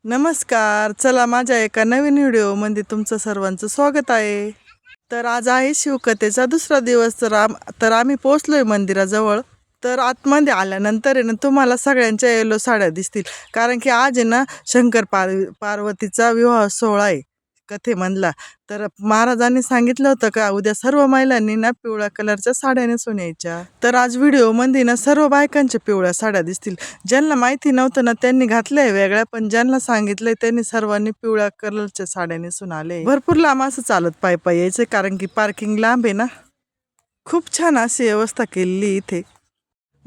नमस्कार. चला माझ्या एका नवीन व्हिडिओमध्ये तुमचं सर्वांचं स्वागत आहे. तर आज आहे शिवकथेचा दुसरा दिवस. तर आम्ही पोहोचलोय मंदिराजवळ. तर आतमध्ये आल्यानंतर आहे ना तुम्हाला सगळ्यांच्या येलो साड्या दिसतील, कारण की आज आहे ना शंकर पार्वतीचा विवाह सोहळा आहे कथेमधला. तर महाराजांनी सांगितलं होतं का उद्या सर्व महिलांनी ना पिवळ्या कलरच्या साड्या नेसून यायच्या. तर आज व्हिडिओमध्ये ना सर्व बायकांच्या पिवळ्या साड्या दिसतील. ज्यांना माहिती नव्हतं ना त्यांनी घातलंय वेगळ्या, पण ज्यांना सांगितलंय त्यांनी सर्वांनी पिवळ्या कलरच्या साड्या नेसून आले. भरपूर लांब असं चालत पाय पाय यायचं, कारण की पार्किंग लांब आहे ना. खूप छान अशी व्यवस्था केलेली इथे.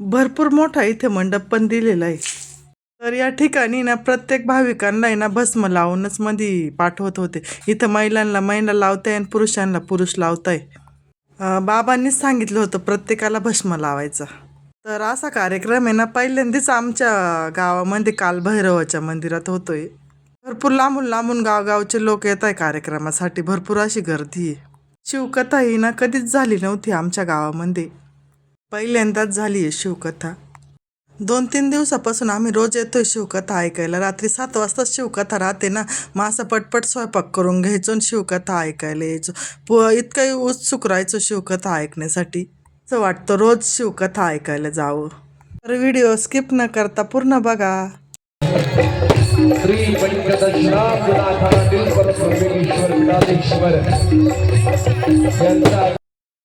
भरपूर मोठा इथे मंडप पण दिलेला आहे. तर या ठिकाणी ना प्रत्येक भाविकांना आहे ना भस्म लावूनच मध्ये पाठवत होते. इथं महिला लावताय आणि पुरुषांना पुरुष लावताय. बाबांनीच सांगितलं होतं प्रत्येकाला भस्म लावायचा. तर असा कार्यक्रम आहे ना पहिल्यांदाच आमच्या गावामध्ये कालभैरवाच्या मंदिरात होतोय. भरपूर लांबून लांबून गावगावचे लोक येत आहे कार्यक्रमासाठी. भरपूर अशी गर्दी आहे. शिवकथा ही ना कधीच झाली नव्हती आमच्या गावामध्ये, पहिल्यांदाच झाली आहे शिवकथा. 2-3 दिवसापासून आम्ही रोज येतोय शिवकथा ऐकायला. रात्री 7 वाजता शिवकथा राहते ना, मग असं पटपट स्वयंपाक करून घ्यायचो आणि शिवकथा ऐकायला यायचो. इतकंही उत्सुक राहायचो शिवकथा ऐकण्यासाठी. असं वाटतं रोज शिवकथा ऐकायला जावं. तर व्हिडिओ स्किप न करता पूर्ण बघा. श्री परमेश्वर विराजेश्वर यांचा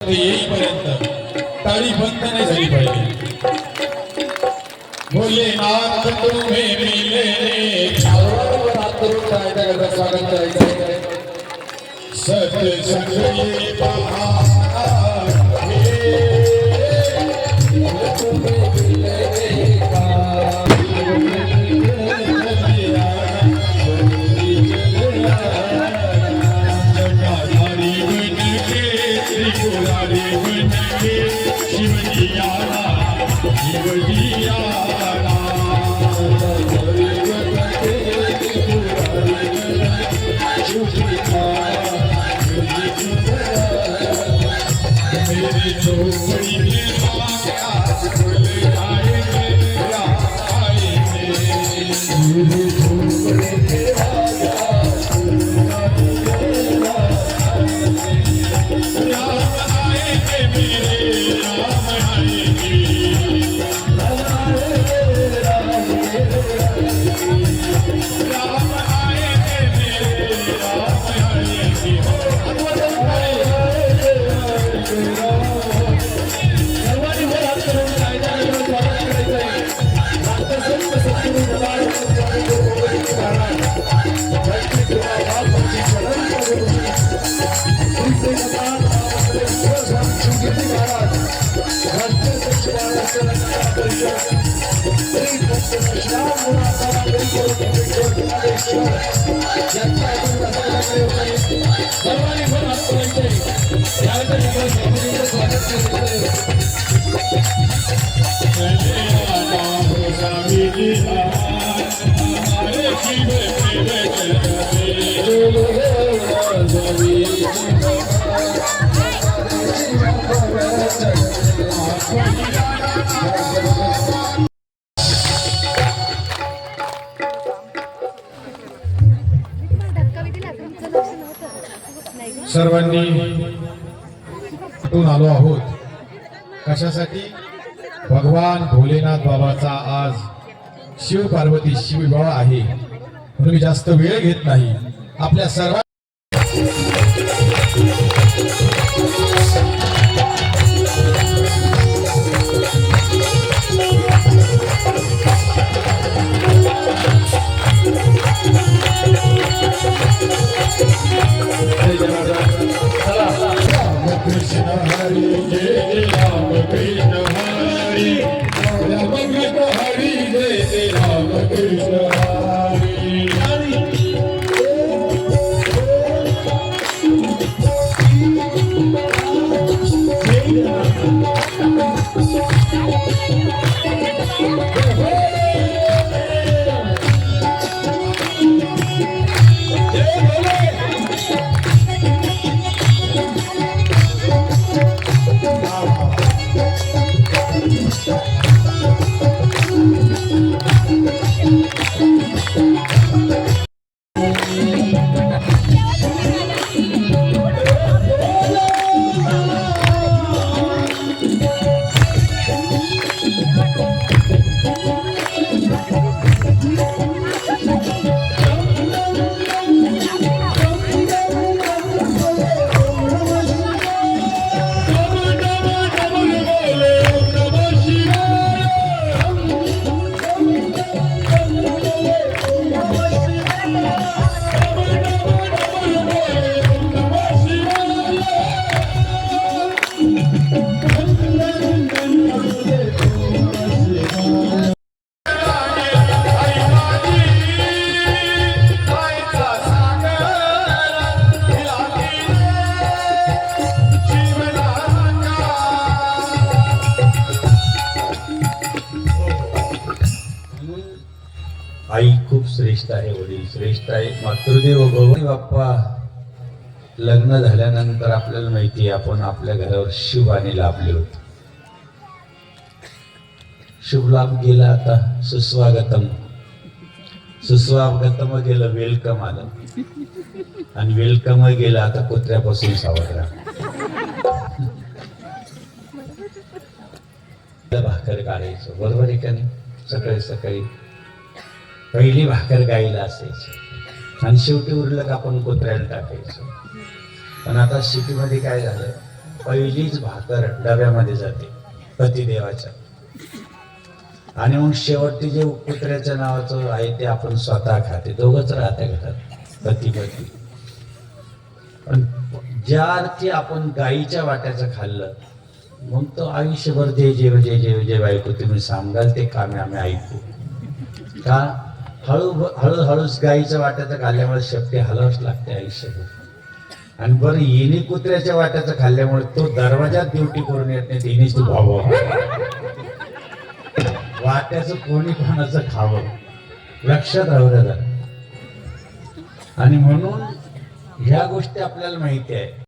येईपर्यंत टाळी बंद नाही झाली पाहिजे. भोलेनाथ तुम्हें मिले स्वागत करायचं. सत्संग ये बहार तुम्हें मिले सर्वांनी कुठून आलो आहोत कशासाठी? भगवान भोलेनाथ बाबाचा आज शिव पार्वती शिवविवाह आहे. म्हणून मी जास्त वेळ घेत नाही. आपल्या सर्व वडील श्रेष्ठ आहे. मातृदेव भवानी बाप्पा लग्न झाल्यानंतर आपल्याला माहिती आहे आपण आपल्या घरावर शुभाने लाभले होते. शुभ लाभ गेला, आता सुस्वागतम. सुस्वागतम गेलं, वेलकम आलं. आणि वेलकम गेलं, आता कुत्र्यापासून सावध राहा. भाकर काढायचं, बरोबर आहे का नाही? सकाळी सकाळी पहिली भाकर गाईला असायची आणि शेवटी उरलं का आपण कुत्र्याला टाकायचं. पण आता सिटीमध्ये काय झालं, पहिलीच भाकर डब्यामध्ये जाते पतिदेवाच्या, आणि मग शेवटची जे कुत्र्याच्या नावाचं आहे ते आपण स्वतः खाते. दोघंच राहते घरात, पती पती. पण ज्या अर्थी आपण गाईच्या वाट्याचं खाल्लं, मग तो आयुष्यभर जे जे बायको तुम्ही सांगाल ते कामे आम्ही ऐकू. का? हळूहळूच गाईच्या वाट्याचं खाल्ल्यामुळे शेपटी हलवच लागते आयुष्यभर. आणि बरं येणे कुत्र्याच्या वाट्याचं खाल्ल्यामुळे तो दरवाजात ड्युटी करून येत नाही, तिनेच तू भाव वाट्याचं कोणी कोणाचं खावं, लक्षात राहू द्या. आणि म्हणून ह्या गोष्टी आपल्याला माहिती आहे.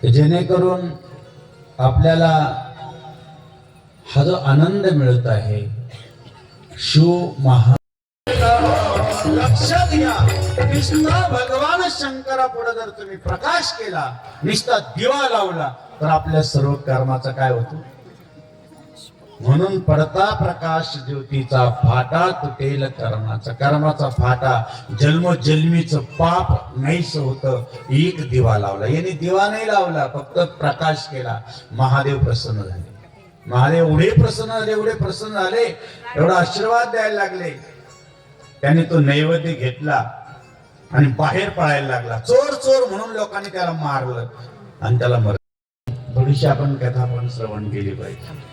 जेणेकरून आपल्याला हा जो आनंद मिळत आहे, शिव महा लक्षात घ्या. नुसता भगवान शंकरा पुढे जर तुम्ही प्रकाश केला, नुसता दिवा लावला, तर आपल्या सर्व कर्माचा काय होतो? म्हणून पडता प्रकाश ज्योतीचा फाटा तुटेल कर्माचा. कर्माचा फाटा जन्मजन्मीचं पाप नाहीच होतं. एक दिवा लावला, याने दिवा नाही लावला, फक्त प्रकाश केला. महादेव प्रसन्न झाले. महादेव एवढे प्रसन्न झाले, एवढा आशीर्वाद द्यायला लागले. त्याने तो नैवेद्य घेतला आणि बाहेर पळायला लागला. चोर चोर म्हणून लोकांनी त्याला मारलं आणि त्याला थोडीशी आपण कथा पण श्रवण केली पाहिजे.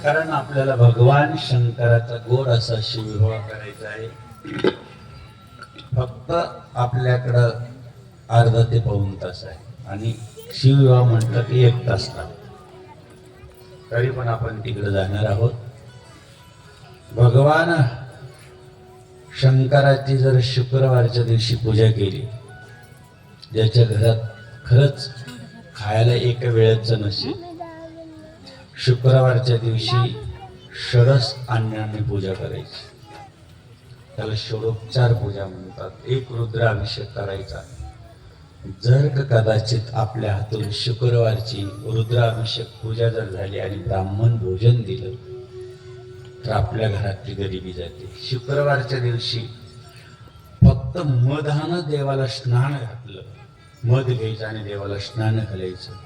कारण आपल्याला भगवान शंकराचा गोड असा शिवविवाह करायचा आहे. फक्त आपल्याकडं अर्धा ते पाऊण तास आहे आणि शिवविवाह म्हटलं की 1 तास लागतो. तरी पण आपण तिकडे जाणार आहोत. भगवान शंकराची जर शुक्रवारच्या दिवशी पूजा केली, ज्याच्या घरात खरंच खायला एक वेळेचं नसेल, शुक्रवारच्या दिवशी षडस अन्नाने पूजा करायची. त्याला षडोपचार पूजा म्हणतात. एक रुद्राभिषेक करायचा. जर कदाचित आपल्या हातून शुक्रवारची रुद्राभिषेक पूजा जर झाली आणि ब्राह्मण भोजन दिलं, तर आपल्या घरातली गरिबी जाते. शुक्रवारच्या दिवशी फक्त मधानं देवाला स्नान घातलं, मध घ्यायचं आणि देवाला स्नान घालायचं.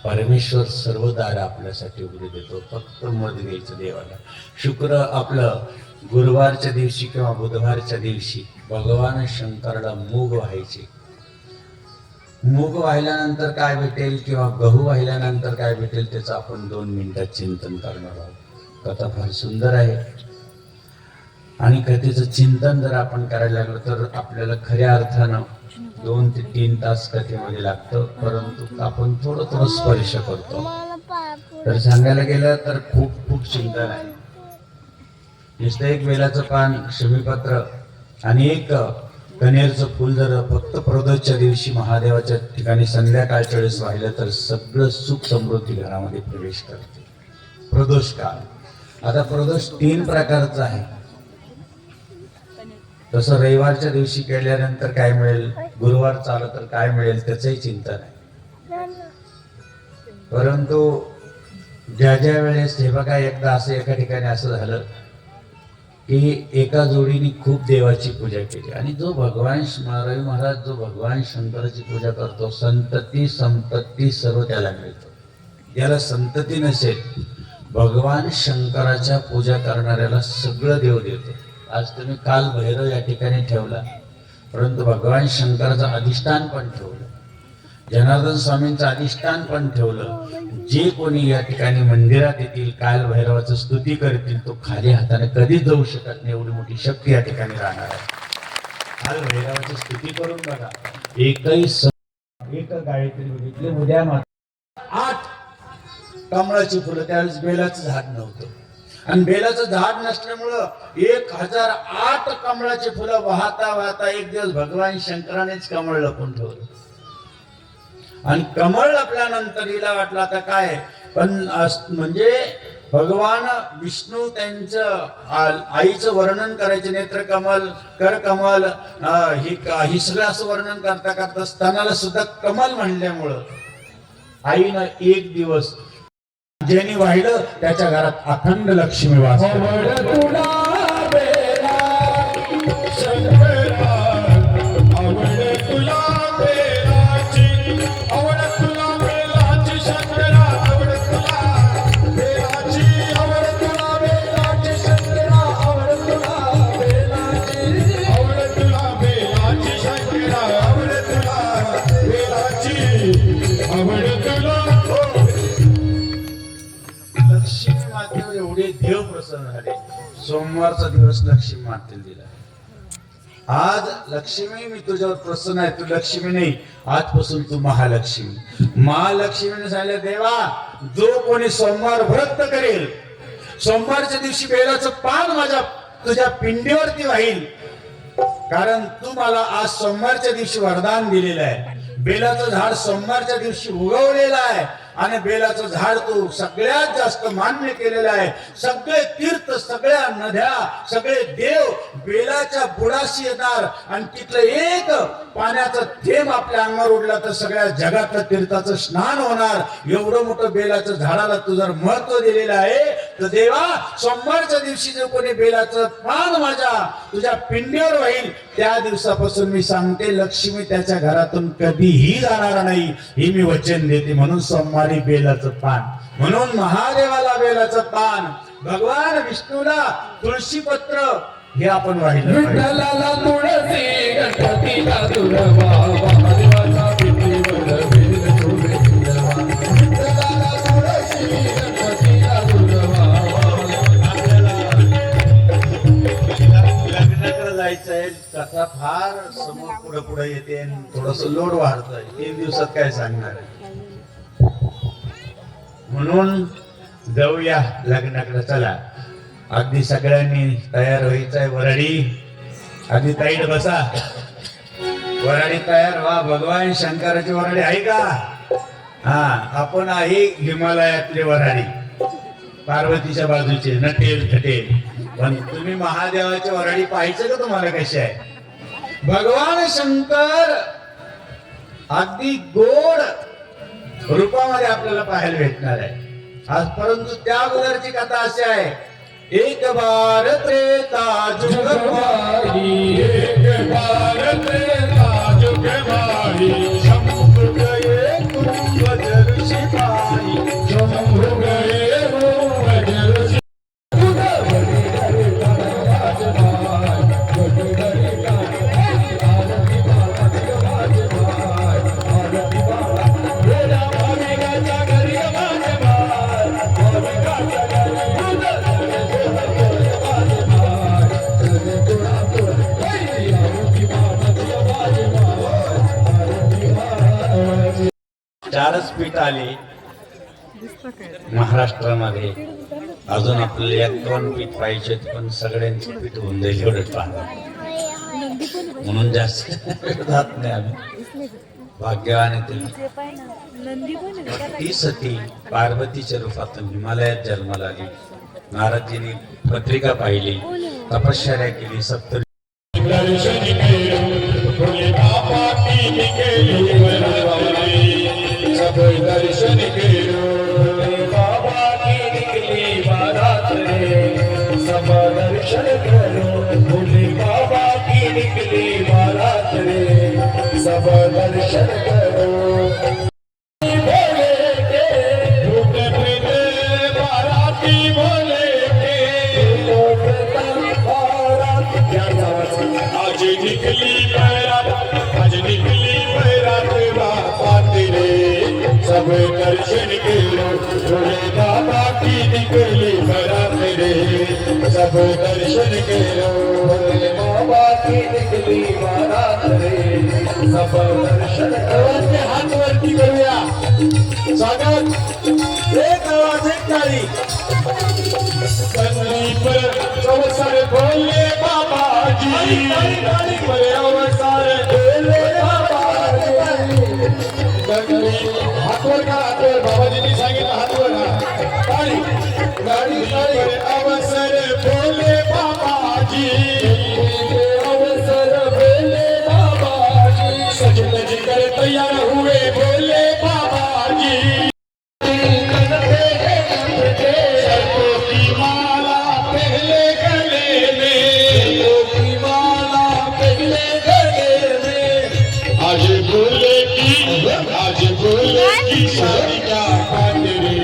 परमेश्वर सर्व दार आपल्यासाठी उघडी देतो. फक्त मध घ्यायचं देवाला. आपलं गुरुवारच्या दिवशी किंवा बुधवारच्या दिवशी भगवान शंकराला मूग व्हायचे. मूग वाहिल्यानंतर काय भेटेल किंवा गहू वाहिल्यानंतर काय भेटेल त्याचं आपण 2 मिनिटात चिंतन करणार आहोत. कथा फार सुंदर आहे आणि कथेचं चिंतन जर आपण करायला लागलो तर आपल्याला खऱ्या अर्थानं 2 ते 3 तास कथेमध्ये लागतं, परंतु आपण थोडं थोडं स्पर्श करतो. तर सांगायला गेलं तर खूप खूप चिंतन आहे. नुसतं एक बेलाचं पान, क्षमीपत्र आणि एक कनेरचं फुल जर फक्त प्रदोषच्या दिवशी महादेवाच्या ठिकाणी संध्याकाळच्या वेळेस वाहिलं तर सगळं सुख समृद्धी घरामध्ये प्रवेश करते. प्रदोष काळ. आता प्रदोष 3 प्रकारचा आहे. तसं रविवारच्या दिवशी केल्यानंतर काय मिळेल, गुरुवार चाललं तर काय मिळेल त्याचंही चिंतन आहे. परंतु ज्या ज्या वेळेस हे बघा, एकदा असं एका ठिकाणी असं झालं की एका जोडीने खूप देवाची पूजा केली आणि जो भगवान रवी महाराज जो भगवान शंकराची पूजा करतो, संतती संपत्ती सर्व त्याला मिळतो. याला संतती नसेल, भगवान शंकराच्या पूजा करणाऱ्याला सगळं देव देतो. आज तुम्ही काल भैरव या ठिकाणी ठेवला, परंतु भगवान शंकराचं अधिष्ठान पण ठेवलं, जनार्दन स्वामींचं अधिष्ठान पण ठेवलं. जे कोणी या ठिकाणी मंदिरात येतील, काल भैरवाचं स्तुती करतील, तो खाली हाताने कधीच जाऊ शकत नाही. एवढी मोठी शक्ती या ठिकाणी राहणार आहे. काल भैरवाची स्तुती करून बघा. एक गायत्री बघितली. उद्या मात्र 8 कमळाची फुलं. त्यावेळेस बेलाचं झाड नव्हतं आणि बेलाचं झाड नसल्यामुळं 1008 कमळाची फुलं वाहता वाहता एक दिवस भगवान शंकरानेच कमळ लपून ठेवलं आणि कमळ लपल्यानंतर हिला वाटलं आता काय, पण म्हणजे भगवान विष्णू त्यांचं आईचं वर्णन करायचे. नेत्र कमल, कर कमल, ही सगळं असं वर्णन करता करता स्तनाला सुद्धा कमल म्हणल्यामुळं आईनं एक दिवस ज्यांनी वाहिलं त्याच्या घरात अखंड लक्ष्मी वास. लक्ष्मी मातेवर एवढे देव प्रसन्न झाले. सोमवारचा दिवस लक्ष्मी मातेला दिला. आज लक्ष्मी मी तुझ्यावर प्रसन्न आहे. तू लक्ष्मी नाही, आजपासून तू महालक्ष्मी. महालक्ष्मीने सांगितलं, देवा जो कोणी सोमवार व्रत करेल, सोमवारच्या दिवशी बेलाचं पान तुझ्या पिंडीवरती वाहील, कारण तू मला आज सोमवारच्या दिवशी वरदान दिलेलं आहे. बेलाचं झाड सोमवारच्या दिवशी उगवलेलं आहे आणि बेलाचं झाड तू सगळ्यात जास्त मान्य केलेलं आहे. सगळे तीर्थ, सगळ्या नद्या, सगळे देव बेलाच्या बुडाशी येणार आणि तिथलं एक पाण्याचा थेंब आपल्या अंगावर उडला तर सगळ्या जगातलं तीर्थाचं स्नान होणार. एवढं मोठं बेलाचं झाडाला तू जर महत्व दिलेलं आहे तर देवा सोमवारच्या दिवशी जर कोणी बेलाचं पान तुझ्या पिंडीवर वाहील, त्या दिवसापासून मी सांगते लक्ष्मी त्याच्या घरातून कधीही जाणार नाही, ही मी वचन देते. म्हणून सोमवारी बेलाचं पान, म्हणून महादेवाला बेलाचं पान, भगवान विष्णूला तुळशी पत्र हे आपण वाहिलं जायचंय. कथा फार समोर पुढे पुढे येते, थोडस लोड वाढतंय. 3 दिवसात काय सांगणार आहे. म्हणून जाऊया लग्नाकडे. चला अगदी सगळ्यांनी तयार व्हायचंय. वराडी अगदी ताईट बसा. वराडी तयार व्हा. भगवान शंकराची वराडी आहे का? हा, आपण आहे हिमालयातले वराडी, पार्वतीच्या बाजूचे नटेल थटेल. पण तुम्ही महादेवाची वराडी पाहायचं का तुम्हाला कशी आहे? भगवान शंकर अगदी गोड रूपामध्ये आपल्याला पाहायला भेटणार आहे आज. परंतु त्या अगोदरची कथा अशी आहे. एक बार त्रेता जुग मारी, एक बार त्रेता जुग मारी, शंभु गए तुम वज्र सिपाही, शंभु गए तुम वज्र सिपाही. 4च पीठ आले महाराष्ट्रामध्ये. अजून आपल्याला 1-2 पीठ पाहिजे, पण सगळ्यांचे पीठ होऊन जाईल एवढं पाहणं, म्हणून जास्त जात नाही आम्ही. भाग्यवान आहे तुम्ही. ती सती पार्वतीच्या रूपातून हिमालयात जन्माला आली. नारदजींनी पत्रिका पाहिली, तपश्चर्या केली, सप्त दर्शन केलो भोले बाबा की निकली बरात, सब दर्शन केलो भोले बाबा की निकली बारात रे, सब दर्शन करो भोले बाबा की निकली बारात रे, सब दर्शन करो. भोले के टूटे प्रेम बाराती भोले के टूटे बारात क्या आज निकली बैरात, आज निकली बैरात बाबा रे, सब दर्शन केलो भोले बाबा की निकली बैरात रे, सब दर्शन केलो भोले बाबा की निकली बारात रे, सब दर्शन करो. हात वरती करूया, स्वागत एक आवाज एक ताली. पर चौसर भोले बाबा जी, पर अवसर भोले बाबा जी. हातवर का हातवर बाबाजींनी सांगितलं हातवर ताळी गाडी पर अवसर भोले बाबा जी, अवसर भोले बाबा जी. सजन जी कर तैयार हुए भोले बाबा जी. आज बोले की शादी का रे,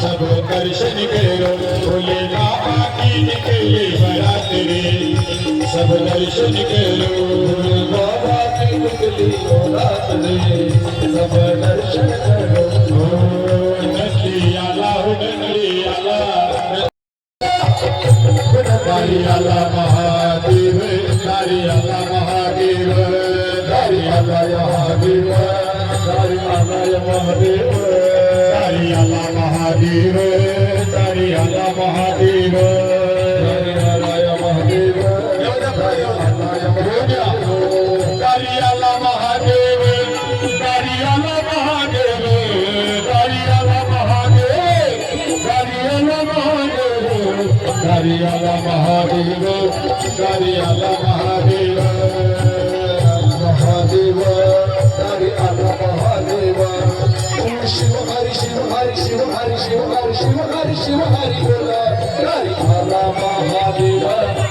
सब दर्शन करो भोले बाबा की निकली बारात रे, सब दर्शन करो भोले बाबा की निकली बारात रे, सब दर्शन करो. नंदी आला हो नंदी आला, दारी आला महादेव, दारी आला महादेव, दारी आला महादेव, दारी आला महादेव, दारी आला महादेव, दारी आला महादेव, दारी आला महादेव, दारी आला महादेव, दारी आला महादेव, दारी आला महादेव, दारी आला महादेव, दारी आला महादेव, दारी आला महादेव, महादेव दारी आला महादेव. ओम शिव हरी शिव हरी शिव हरी शिव हरी शिव हरी शिव हरी बोला, दारी आला महादेव,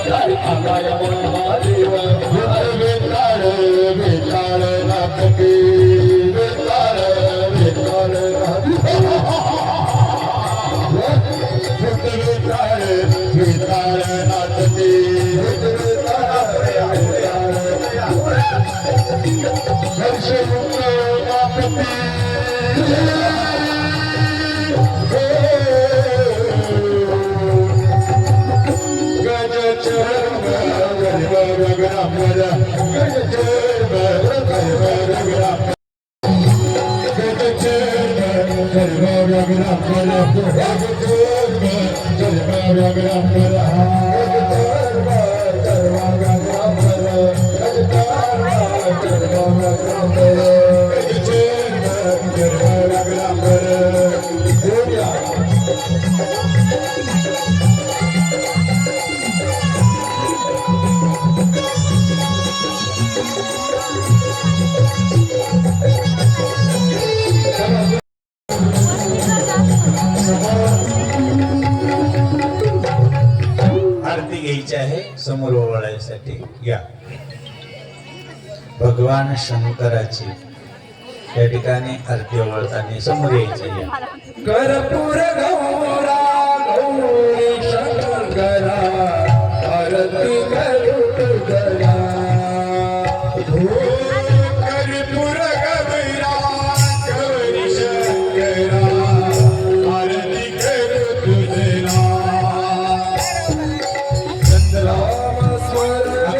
दारी आला महादेव. बेताळ बेताळ नाटके, बेताळ बेताळ बेताळ बेताळ नाटके, आरती घ्यायची आहे समोर ओवाळायसाठी. या भगवान शंकराची त्या ठिकाणी आरती ओवाळताना समोर यायचं. या कर्पूर गौरा गौरी शंकरा, आरती करू तुझरा. कर्पूर गौरा गौरी शंकरा, आरती करू तुझरा. चंद्राम स्मरण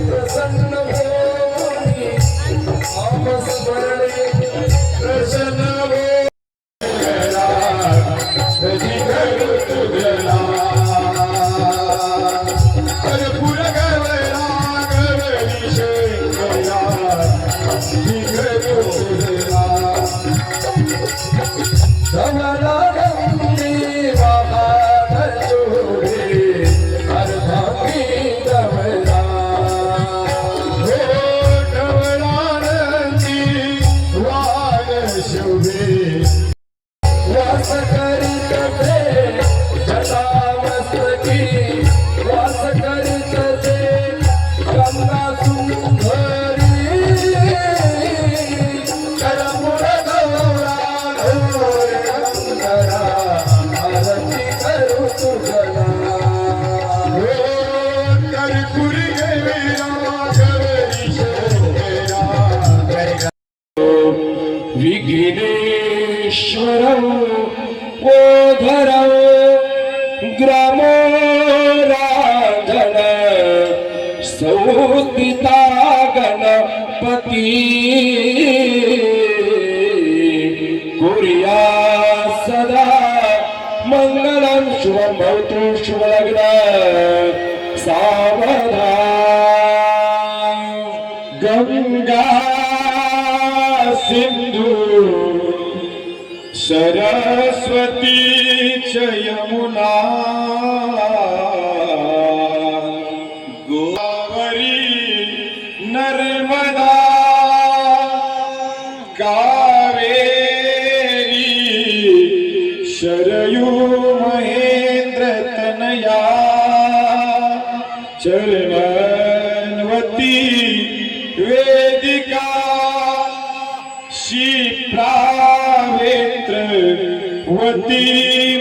प्रसन्न होई, नाम स्मरणे विघ्नेश्वर ओधर ग्रामो राधन सौदिता गणपती कुर्या सदा मंगलम शुभम भवतु शुभ लग्न सावधान गंगा सिंधु सरस्वती च यमुना गोदावरी नर्मदा कावेरी शरयू महेंद्र तनया चरणवती वेदिका क्षिप्रावेत्रवती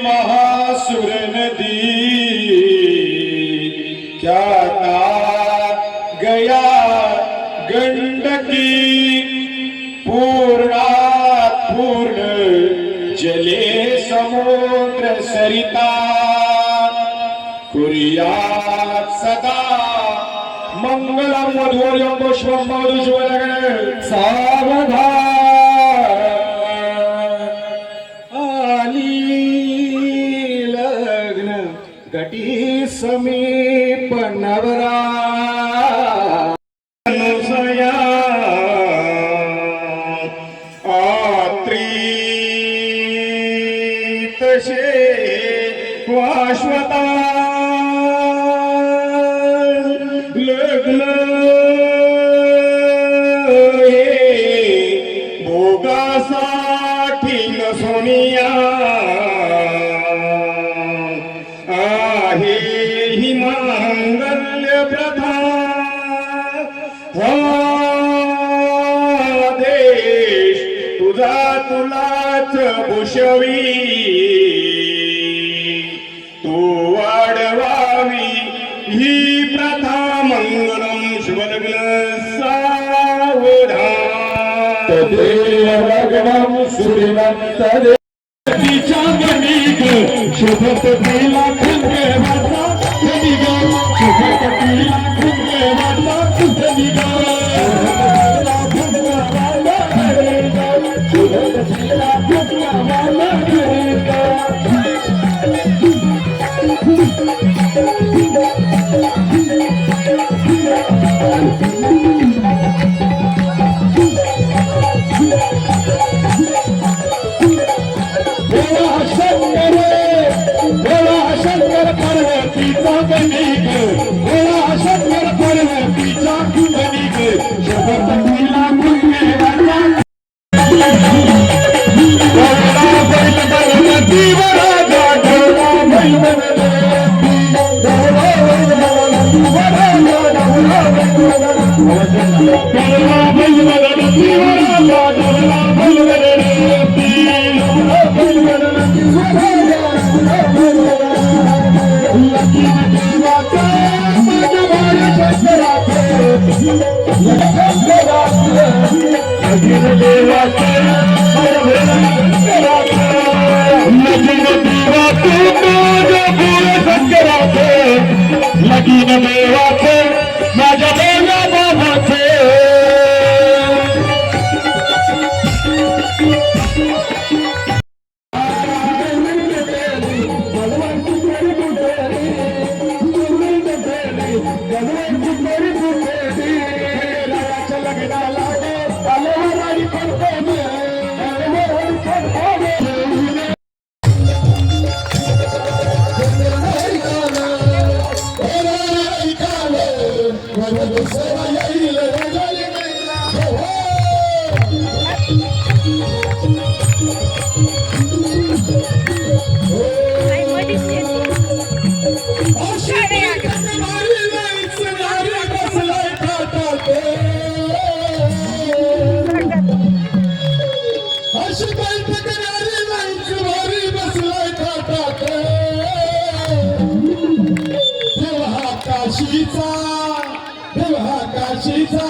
महासुर नदी ख्याता गया गंडकी पूर्णात पूर्ण जले समुद्र सरिता कुर्यात सदा मंगलम मधुर्यम पुष्पम मधुशोलगण सावधान आली लग्न घटी समीप नवरा अनुसया आत्री तसे वाश्वता लग्न भोगासाठी न सोनिया आहे ही मांगल्य प्रथा हा देश तुझा तुलाच भूषवी तू वाढवावी ही प्रथा मंगलम शुभलग्न सावधान तदेव लग्नम सुरिवंत तिच्या गणिक शुभपतीला खुंगे वाचा गणिक शुभपतीला खुंगे वाचा गणिक शुभपतीला खुंगे वाचा शंकर पार्वतीचा गणिक भोळा शंकर पार्वतीचा गणिक शुभपतीला खुंगे वाचा लगीन देवाचे माझ्या बोला बाबाचे काशीचा काशीचा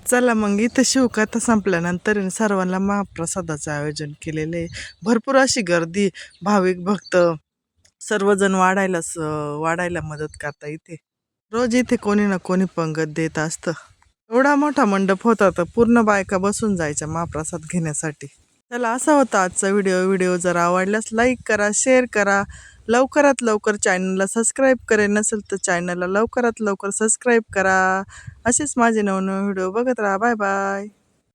चला मग इथं शिवकथा संपल्यानंतर सर्वांना महाप्रसादाचं आयोजन केलेलं आहे. भरपूर अशी गर्दी, भाविक भक्त सर्वजण वाढायला मदत करता इथे. रोज इथे कोणी ना कोणी पंगत देत असतं. एवढा मोठा मंडप होता तर पूर्ण बायका बसून जायच्या महाप्रसाद घेण्यासाठी. चला असा होता आजचा व्हिडिओ जर आवडल्यास लाईक करा, शेअर करा. लवकरात लवकर चॅनलला सबस्क्राईब करेल नसेल तर चॅनलला लवकरात लवकर सबस्क्राईब करा. असेच माझे नवनवीन व्हिडिओ बघत राहा. Bye bye.